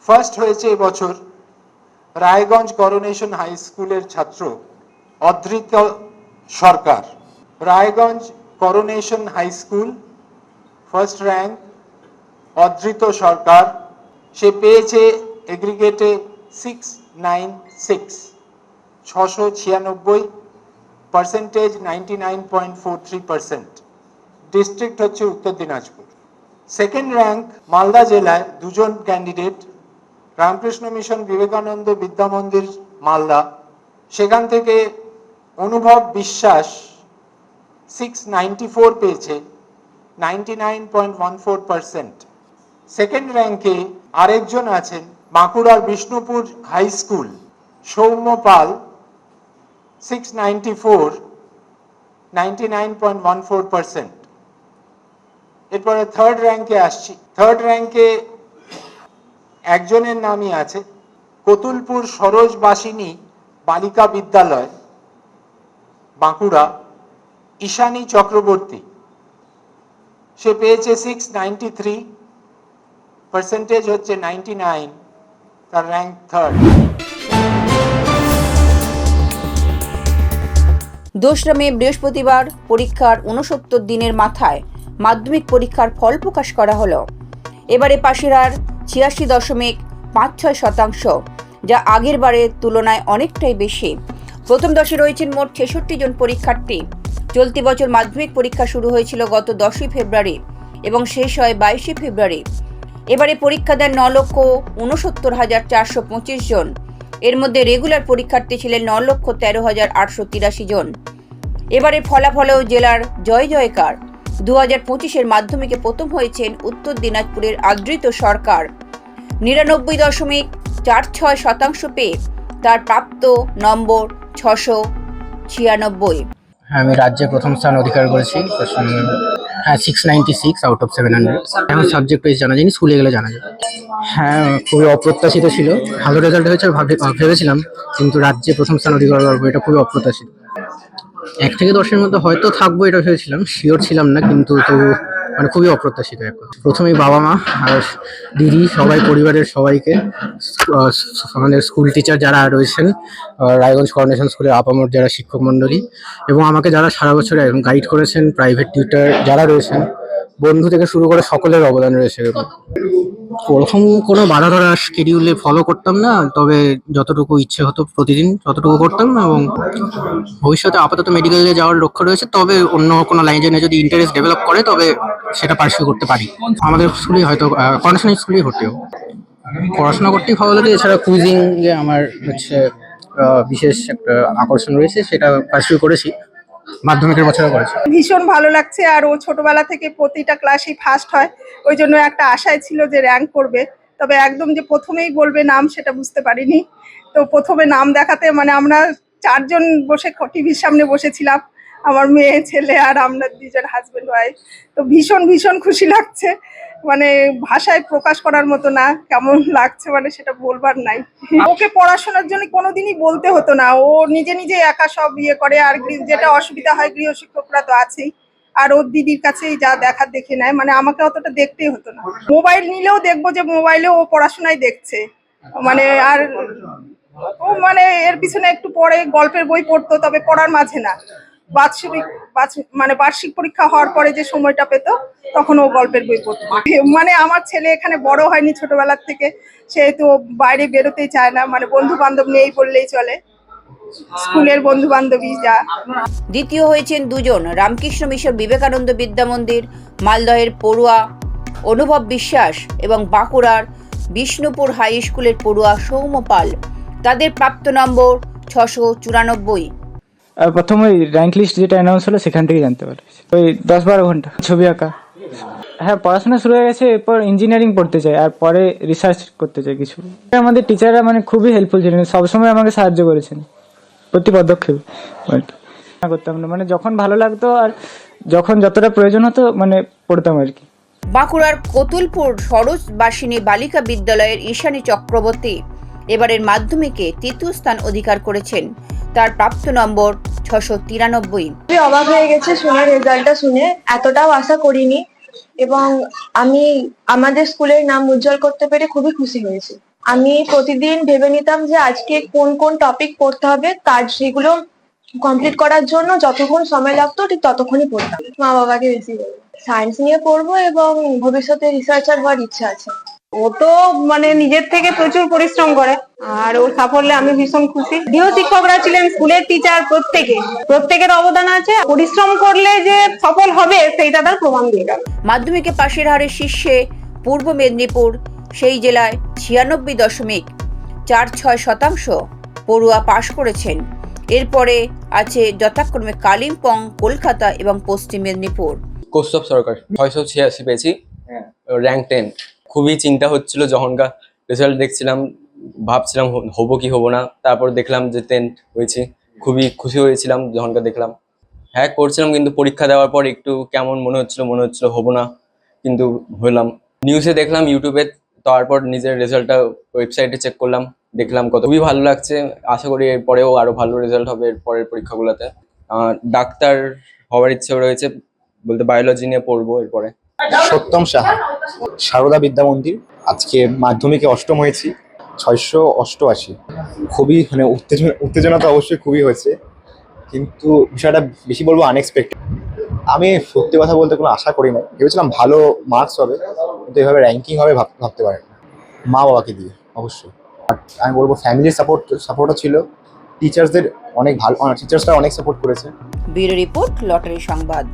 First হয়েছে এবছর Raiganj coronation high স্কুলের ছাত্র Adrit Sarkar. Raiganj coronation high school first rank Adrit Sarkar. সে পেয়েছে এগ্রিগেটে 696, 696, পার্সেন্টেজ 99.43%। ডিস্ট্রিক্ট হচ্ছে উত্তর দিনাজপুর। সেকেন্ড র্যাঙ্ক মালদা জেলায় দুজন ক্যান্ডিডেট, রামকৃষ্ণ মিশন বিবেকানন্দ বিদ্যা মন্দির মালদা, সেখান থেকে অনুভব বিশ্বাস 694 পেয়েছে, 99.14%। সেকেন্ড র্যাঙ্কে আরেকজন আছেন বাঁকুড়ার বিষ্ণুপুর হাই স্কুল সৌম্য পাল, 694, 99.14%। এরপরে থার্ড র্যাঙ্কে আসছি। থার্ড র্যাঙ্কে একজনের নামই আছে কতুলপুর সরোজবাসিনী বালিকা বিদ্যালয় বাঁকুড়া, ঈশানী চক্রবর্তী। সে পেয়েছে 693, পার্সেন্টেজ হচ্ছে 99, তার র্যাঙ্ক থার্ড। দোসরা মে বৃহস্পতিবার পরীক্ষার 69 দিনের মাথায় মাধ্যমিক পরীক্ষার ফল প্রকাশ করা হলো। এবারে পাশেরার 86.56%, যা আগের বারের তুলনায় অনেকটাই বেশি। প্রথম 10-এ রয়েছেন মোট 66 জন পরীক্ষার্থী। চলতি বছর মাধ্যমিক পরীক্ষা শুরু হয়েছিল গত 10ই ফেব্রুয়ারি এবং শেষ হয় 22শে ফেব্রুয়ারি। এবারে পরীক্ষা দেন 9,69,425 জন। এর মধ্যে রেগুলার পরীক্ষার্থী ছিলেন 9,13,883 জন। এবারে ফলাফলেও জেলার জয় জয়কার। 2025-এর মাধ্যমিকে প্রথম হয়েছেন উত্তর দিনাজপুরের আদৃত সরকার। 99.46% পেয়ে তার প্রাপ্ত নম্বর 696। আমি রাজ্যে প্রথম স্থান অধিকার করেছি। হ্যাঁ, 696 আউট অফ 700। এখন সাবজেক্ট ওয়াইজ জানা যায়নি, স্কুলে গেলে জানা যায়। হ্যাঁ, খুবই অপ্রত্যাশিত ছিল। ভালো রেজাল্ট হয়েছে ভেবেছিলাম, কিন্তু রাজ্যে প্রথম স্থান অধিকার করবো এটা খুবই অপ্রত্যাশিত। 1 থেকে 10-এর মধ্যে হয়তো থাকবো এটা ভেবেছিলাম, শিওর ছিলাম না, কিন্তু তবু মানে খুবই অপ্রত্যাশিত। প্রথমেই বাবা মা আর দিদি, সবাই পরিবারের সবাইকে, আমাদের স্কুল টিচার যারা রয়েছেন, রায়গঞ্জ করোনেশন স্কুলের আপামর যারা শিক্ষক মণ্ডলী, এবং আমাকে যারা সারা বছর গাইড করেছেন, প্রাইভেট টিউটার যারা রয়েছেন, বন্ধু থেকে শুরু করে সকলের অবদান রয়েছে। প্রথম কোনো বাধা ধরা শিডিউলে ফলো করতাম না, তবে যতটুকু ইচ্ছে হতো প্রতিদিন ততটুকু করতাম। এবং ভবিষ্যতে আপাতত মেডিকেলে যাওয়ার লক্ষ্য রয়েছে, তবে অন্য কোনো লাইনে যদি ইন্টারেস্ট ডেভেলপ করে তবে সেটা পার্সিউ করতে পারি। আমাদের স্কুলেই হয়তো করোনেশন স্কুলেই ভর্তি হবো। পড়াশোনা করতেই ভালো লাগে, এছাড়া কুইজিং যে আমার হচ্ছে বিশেষ একটা আকর্ষণ রয়েছে, সেটা পার্সিউ করেছি, মাধ্যমিকের বছরে করেছি। ভীষণ ভালো লাগছে। আর ও ছোটবেলা থেকে প্রতিটা ক্লাসেই ফার্স্ট হয়, ওই জন্য একটা আশায় ছিল যে র্যাঙ্ক করবে। তবে একদম যে প্রথমেই বলবে নাম সেটা বুঝতে পারিনি। তো প্রথমে নাম দেখাতে মানে আমরা 4 জন বসে টিভির সামনে বসেছিলাম, আমার মেয়ে, ছেলে আর আমরা 2 জন হাজবেন্ড ওয়াইফ। তো ভীষণ ভীষণ খুশি লাগছে, মানে ভাষায় প্রকাশ করার মতো না। কেমন লাগছে মানে সেটা বলবার নাই। ওকে পড়াশোনার জন্য কোনোদিনই বলতে হতো না, ও নিজে নিজে একা সব করে। আর যেটা অসুবিধা হয় গৃহশিক্ষকরা তো আছেই, আর ওর দিদির কাছেই যা দেখার দেখে নেয়, মানে আমাকে অতটা দেখতেই হতো না। মোবাইল নিলেও দেখবো যে মোবাইলে ও পড়াশোনায় দেখছে, মানে আর ও মানে এর পিছনে একটু পরে গল্পের বই পড়তো, তবে পড়ার মাঝে না। বার্ষিক পরীক্ষা হওয়ার পরে যে সময়টা পেতো তখন ও গল্পের বই পড়তো। মানে আমার ছেলে এখানে বড় হয়নি ছোটবেলার থেকে, সেহেতু বাইরে বেরোতেই চায় না, মানে বন্ধু বান্ধব নেই বললেই চলে, স্কুলের বন্ধু বান্ধবী যা। দ্বিতীয় হয়েছেন 2 জন, রামকৃষ্ণ মিশন বিবেকানন্দ বিদ্যা মন্দির মালদহের পড়ুয়া অনুভব বিশ্বাস এবং বাঁকুড়ার বিষ্ণুপুর হাই স্কুলের পড়ুয়া সৌম্য পাল। তাদের প্রাপ্ত নম্বর 694। প্রথম ওই র্যাঙ্ক লিস্ট যেটা অ্যানাউন্স হলো সেখান থেকে জানতে পারছি। ওই 10-12 ঘন্টা ছবি আঁকা। হ্যাঁ, পড়াশোনা শুরু হয়ে গেছে, এরপর ইঞ্জিনিয়ারিং পড়তে চাই আর পরে রিসার্চ করতে চাই কিছু। আমাদের টিচাররা মানে খুবই হেল্পফুল ছিলেন, সবসময় আমাকে সাহায্য করেছেন প্রতি পদক্ষেপে। করতাম না, মানে যখন ভালো লাগতো আর যখন যতটা প্রয়োজন হতো মানে পড়তাম আর কি। বাঁকুড়ার কতুলপুর সরোজবাসিনী বালিকা বিদ্যালয়ের ঈশানী চক্রবর্তী এবারের মাধ্যমিকে 3য় স্থান অধিকার করেছেন। তার প্রাপ্ত নম্বর 693। খুবই অবাক হয়ে গেছে শুনে, রেজাল্টটা শুনে এতটাও আশা করিনি, এবং আমি আমাদের স্কুলের নাম উজ্জ্বল করতে পেরে খুবই খুশি হয়েছি। আমি প্রতিদিন ভেবে নিতাম যে আজকে কোন কোন টপিক পড়তে হবে, তার সেগুলো কমপ্লিট করার জন্য যতক্ষণ সময় লাগতো ঠিক ততক্ষণই পড়তাম। মা বাবাকে বেশি বলবো সায়েন্স নিয়ে পড়বো এবং ভবিষ্যতে রিসার্চার হওয়ার ইচ্ছা আছে। ও তো মানে নিজের থেকে প্রচুর পরিশ্রম করে, আর ওর সাফল্যে আমি ভীষণ খুশি। গৃহ শিক্ষকরা ছিলেন, স্কুলের টিচার, প্রত্যেকের অবদান আছে। পরিশ্রম করলে যে সফল হবে সেইটা তার প্রমাণ দিয়ে গেল। মাধ্যমিকে পাশের হারে শীর্ষে পূর্ব মেদিনীপুর, সেই জেলায় 96.46% পড়ুয়া পাশ করেছেন। এরপরে আছে যথাক্রমে কালিম্পং, কলকাতা এবং পশ্চিম মেদিনীপুর। কৌস্তব সরকার 686 পেয়েছি, র্যাঙ্ক 10। খুবই চিন্তা হচ্ছিল যখনকার রেজাল্ট দেখছিলাম, ভাবছিলাম হবো কি হবো না। তারপর দেখলাম যে 10 হয়েছি, খুবই খুশি হয়েছিলাম যখনকার দেখলাম। হ্যাঁ করছিলাম, কিন্তু পরীক্ষা দেওয়ার পর একটু কেমন মনে হচ্ছিল হবো না, কিন্তু হলাম। নিউজে দেখলাম, ইউটিউবে, তারপর নিজের রেজাল্টটা ওয়েবসাইটে চেক করলাম, দেখলাম কত খুবই ভালো লাগছে। আশা করি এরপরেও আরো ভালো রেজাল্ট হবে এর পরের পরীক্ষাগুলোতে। ডাক্তার হওয়ার ইচ্ছে রয়েছে, বলতে বায়োলজি নিয়ে পড়বো এরপরে। সত্যম সাহা, সারদা বিদ্যা মন্দির। আজকে মাধ্যমিকে অষ্টম হয়েছি, 688। খুবই মানে উত্তেজনা তো অবশ্যই খুবই হয়েছে, কিন্তু বিষয়টা বেশি বলবো আনএক্সপেক্টেড। আমি সত্যি কথা বলতে কোনো আশা করি না, ভেবেছিলাম ভালো মার্কস হবে, কিন্তু এভাবে র্যাঙ্কিং হবে ভাবতে পারি না। মা বাবাকে দিয়ে অবশ্যই, আর আমি বলবো ফ্যামিলির সাপোর্টও ছিল, টিচার্সরা অনেক সাপোর্ট করেছে। ব্যুরো রিপোর্ট, লটারি সংবাদ।